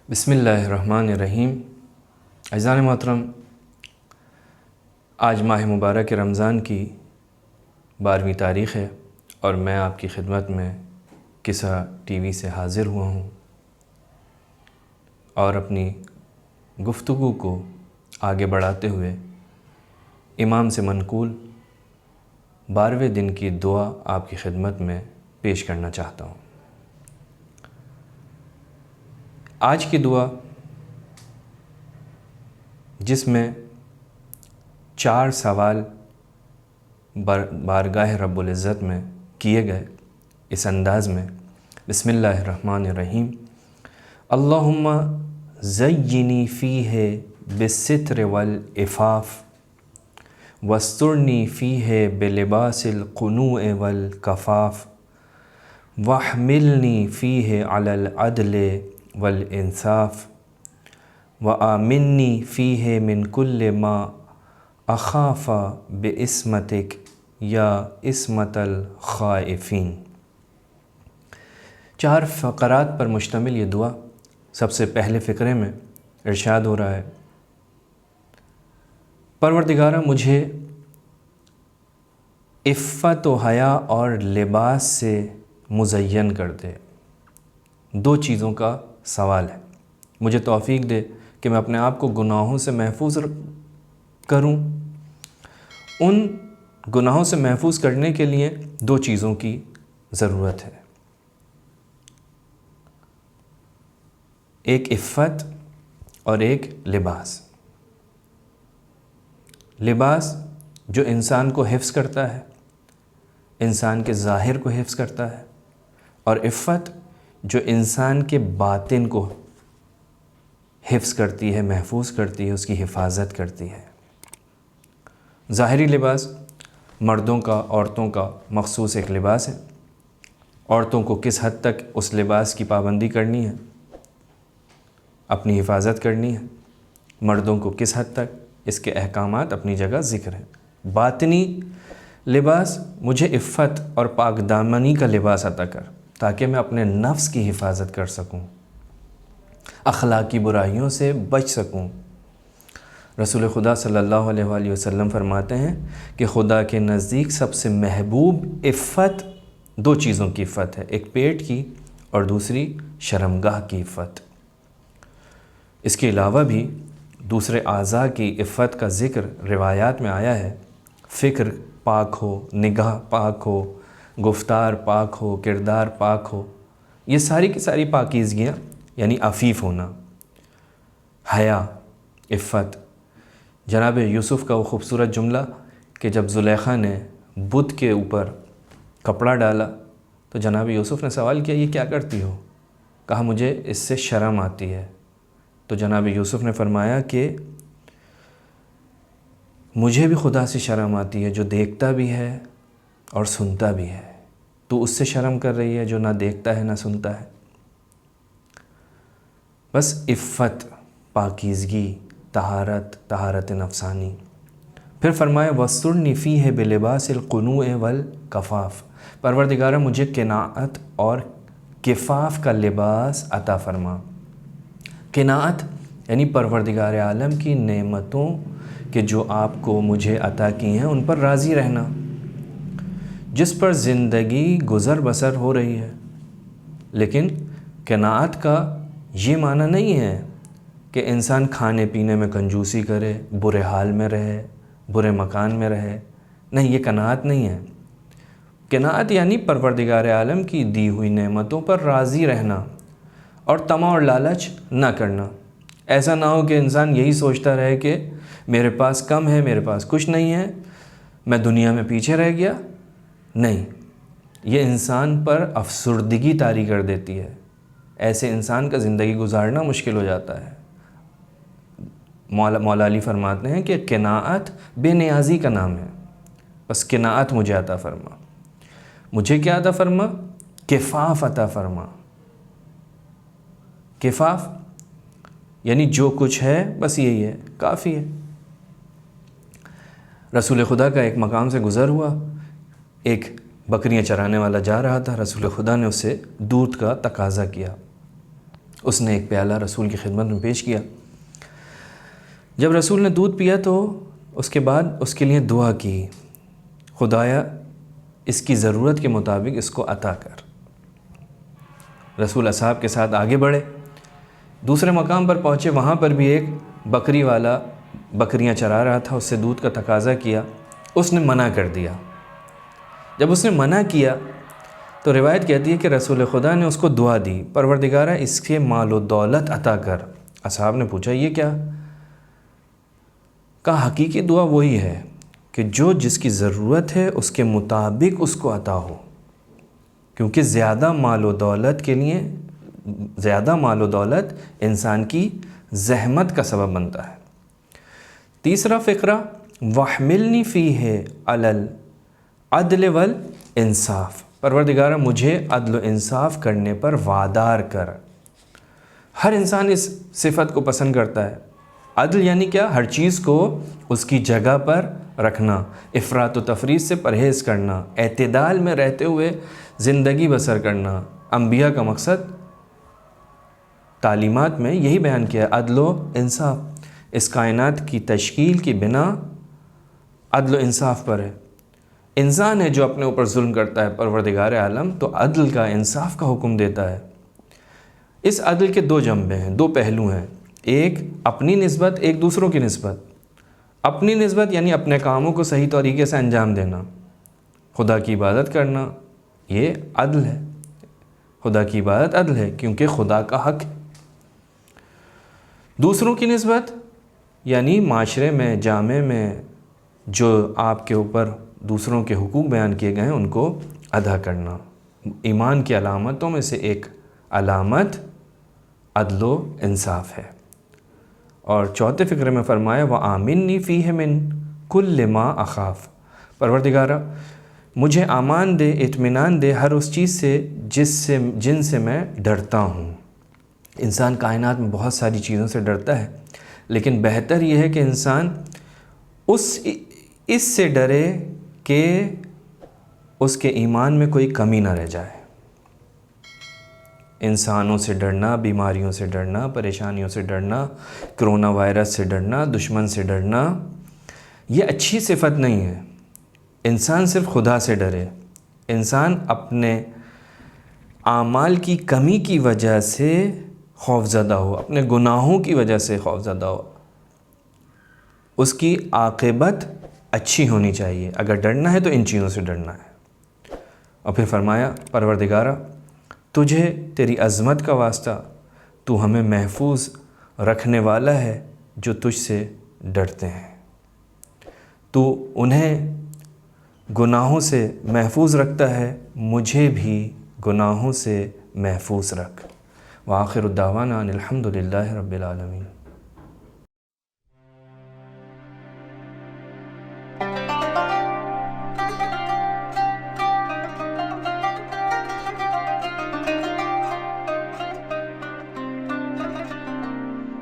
بسم اللہ الرحمن الرحیم۔ عزیزان محترم، آج ماہ مبارک رمضان کی 12ویں تاریخ ہے اور میں آپ کی خدمت میں قصہ ٹی وی سے حاضر ہوا ہوں اور اپنی گفتگو کو آگے بڑھاتے ہوئے امام سے منقول 12ویں دن کی دعا آپ کی خدمت میں پیش کرنا چاہتا ہوں۔ آج کی دعا جس میں 4 سوال بارگاہ رب العزت میں کیے گئے اس انداز میں، بسم اللہ الرحمن الرحیم۔ اللہم زینی فیہ بالستر والعفاف واسترنی فیہ بلباس القنوع والکفاف واحملنی فیہ علی العدل والانصاف وآمنی فیہ من کل ما اخاف بعصمتک یا عصمت الخائفین۔ 4 فقرات پر مشتمل یہ دعا۔ سب سے پہلے فقرے میں ارشاد ہو رہا ہے، پروردگارہ مجھے عفت و حیا اور لباس سے مزین کر دے۔ 2 چیزوں کا سوال ہے، مجھے توفیق دے کہ میں اپنے آپ کو گناہوں سے محفوظ کروں۔ ان گناہوں سے محفوظ کرنے کے لیے 2 چیزوں کی ضرورت ہے، ایک عفت اور ایک لباس۔ لباس جو انسان کو حفظ کرتا ہے، انسان کے ظاہر کو حفظ کرتا ہے، اور عفت جو انسان کے باطن کو حفظ کرتی ہے، محفوظ کرتی ہے، اس کی حفاظت کرتی ہے۔ ظاہری لباس مردوں کا، عورتوں کا مخصوص ایک لباس ہے۔ عورتوں کو کس حد تک اس لباس کی پابندی کرنی ہے، اپنی حفاظت کرنی ہے، مردوں کو کس حد تک، اس کے احکامات اپنی جگہ ذکر ہیں۔ باطنی لباس مجھے عفت اور پاک دامنی کا لباس عطا کر تاکہ میں اپنے نفس کی حفاظت کر سکوں، اخلاقی برائیوں سے بچ سکوں۔ رسول خدا صلی اللہ علیہ وآلہ وسلم فرماتے ہیں کہ خدا کے نزدیک سب سے محبوب عفت 2 چیزوں کی عفت ہے، ایک پیٹ کی اور دوسری شرمگاہ کی عفت۔ اس کے علاوہ بھی دوسرے اعضاء کی عفت کا ذکر روایات میں آیا ہے، فکر پاک ہو، نگاہ پاک ہو، گفتار پاک ہو، کردار پاک ہو، یہ ساری کی ساری پاکیزگیاں یعنی عفیف ہونا۔ حیا، عفت، جناب یوسف کا وہ خوبصورت جملہ کہ جب زلیخا نے بت کے اوپر کپڑا ڈالا تو جناب یوسف نے سوال کیا، یہ کیا کرتی ہو؟ کہا مجھے اس سے شرم آتی ہے۔ تو جناب یوسف نے فرمایا کہ مجھے بھی خدا سے شرم آتی ہے جو دیکھتا بھی ہے اور سنتا بھی ہے، تو اس سے شرم کر رہی ہے جو نہ دیکھتا ہے نہ سنتا ہے۔ بس عفت، پاکیزگی، طہارت نفسانی۔ پھر فرمایا وَاسْتُرْنِي فِيهِ بِلِبَاسِ الْقُنُوعِ وَالْكَفَافِ، پروردگارہ مجھے قناعت اور کفاف کا لباس عطا فرما۔ قناعت یعنی پروردگار عالم کی نعمتوں کہ جو آپ کو مجھے عطا کی ہیں ان پر راضی رہنا، جس پر زندگی گزر بسر ہو رہی ہے۔ لیکن قناعت کا یہ معنی نہیں ہے کہ انسان کھانے پینے میں کنجوسی کرے، برے حال میں رہے، برے مکان میں رہے، نہیں، یہ قناعت نہیں ہے۔ قناعت یعنی پروردگار عالم کی دی ہوئی نعمتوں پر راضی رہنا اور طمع اور لالچ نہ کرنا۔ ایسا نہ ہو کہ انسان یہی سوچتا رہے کہ میرے پاس کم ہے، میرے پاس کچھ نہیں ہے، میں دنیا میں پیچھے رہ گیا۔ نہیں، یہ انسان پر افسردگی طاری کر دیتی ہے، ایسے انسان کا زندگی گزارنا مشکل ہو جاتا ہے۔ مولا علی فرماتے ہیں کہ قناعت بے نیازی کا نام ہے، بس قناعت مجھے عطا فرما۔ مجھے کیا عطا فرما؟ کفاف عطا فرما۔ کفاف یعنی جو کچھ ہے بس یہی ہے، کافی ہے۔ رسول خدا کا ایک مقام سے گزر ہوا، ایک بکریاں چرانے والا جا رہا تھا، رسول خدا نے اسے دودھ کا تقاضا کیا۔ اس نے ایک پیالہ رسول کی خدمت میں پیش کیا۔ جب رسول نے دودھ پیا تو اس کے بعد اس کے لیے دعا کی، خدایا اس کی ضرورت کے مطابق اس کو عطا کر۔ رسول اصحاب کے ساتھ آگے بڑھے، دوسرے مقام پر پہنچے، وہاں پر بھی ایک بکری والا بکریاں چرا رہا تھا، اس سے دودھ کا تقاضا کیا، اس نے منع کر دیا۔ جب اس نے منع کیا تو روایت کہتی ہے کہ رسول خدا نے اس کو دعا دی، پروردگارہ اس کے مال و دولت عطا کر۔ اصحاب نے پوچھا یہ کیا؟ کہا حقیقی دعا وہی ہے کہ جو جس کی ضرورت ہے اس کے مطابق اس کو عطا ہو، کیونکہ زیادہ مال و دولت کے لیے زیادہ مال و دولت انسان کی زحمت کا سبب بنتا ہے۔ تیسرا فقرہ، وَاحْمِلْنِي فِيهِ عَلَى الْعَدْلِ وَالْإِنصَافِ، پروردگارہ مجھے عدل و انصاف کرنے پر وادار کر۔ ہر انسان اس صفت کو پسند کرتا ہے۔ عدل یعنی کیا؟ ہر چیز کو اس کی جگہ پر رکھنا، افراط و تفریط سے پرہیز کرنا، اعتدال میں رہتے ہوئے زندگی بسر کرنا۔ انبیاء کا مقصد تعلیمات میں یہی بیان کیا ہے، عدل و انصاف۔ اس کائنات کی تشکیل کی بنا عدل و انصاف پر ہے۔ انسان ہے جو اپنے اوپر ظلم کرتا ہے، پروردگار عالم تو عدل کا، انصاف کا حکم دیتا ہے۔ اس عدل کے دو جنبے ہیں، دو پہلو ہیں، ایک اپنی نسبت، ایک دوسروں کی نسبت۔ اپنی نسبت یعنی اپنے کاموں کو صحیح طریقے سے انجام دینا، خدا کی عبادت کرنا، یہ عدل ہے۔ خدا کی عبادت عدل ہے کیونکہ خدا کا حق ہے۔ دوسروں کی نسبت یعنی معاشرے میں، جامعے میں جو آپ کے اوپر دوسروں کے حقوق بیان کیے گئے ہیں ان کو ادا کرنا۔ ایمان کی علامتوں میں سے ایک علامت عدل و انصاف ہے۔ اور چوتھے فقرے میں فرمایا وَآمِنِّي فِيهِ مِن كُلِّ مَا أَخَافُ، پروردگارہ مجھے امان دے، اطمینان دے ہر اس چیز سے جن سے میں ڈرتا ہوں۔ انسان کائنات میں بہت ساری چیزوں سے ڈرتا ہے، لیکن بہتر یہ ہے کہ انسان اس سے ڈرے کہ اس کے ایمان میں کوئی کمی نہ رہ جائے۔ انسانوں سے ڈرنا، بیماریوں سے ڈرنا، پریشانیوں سے ڈرنا، کرونا وائرس سے ڈرنا، دشمن سے ڈرنا، یہ اچھی صفت نہیں ہے۔ انسان صرف خدا سے ڈرے۔ انسان اپنے اعمال کی کمی کی وجہ سے خوف زدہ ہو، اپنے گناہوں کی وجہ سے خوف زدہ ہو، اس کی عاقبت اچھی ہونی چاہیے۔ اگر ڈرنا ہے تو ان چیزوں سے ڈرنا ہے۔ اور پھر فرمایا پروردگارہ تجھے تیری عظمت کا واسطہ، تو ہمیں محفوظ رکھنے والا ہے جو تجھ سے ڈرتے ہیں۔ تو انہیں گناہوں سے محفوظ رکھتا ہے، مجھے بھی گناہوں سے محفوظ رکھ۔ وآخر الدعوانا ان الحمد للہ رب العالمین۔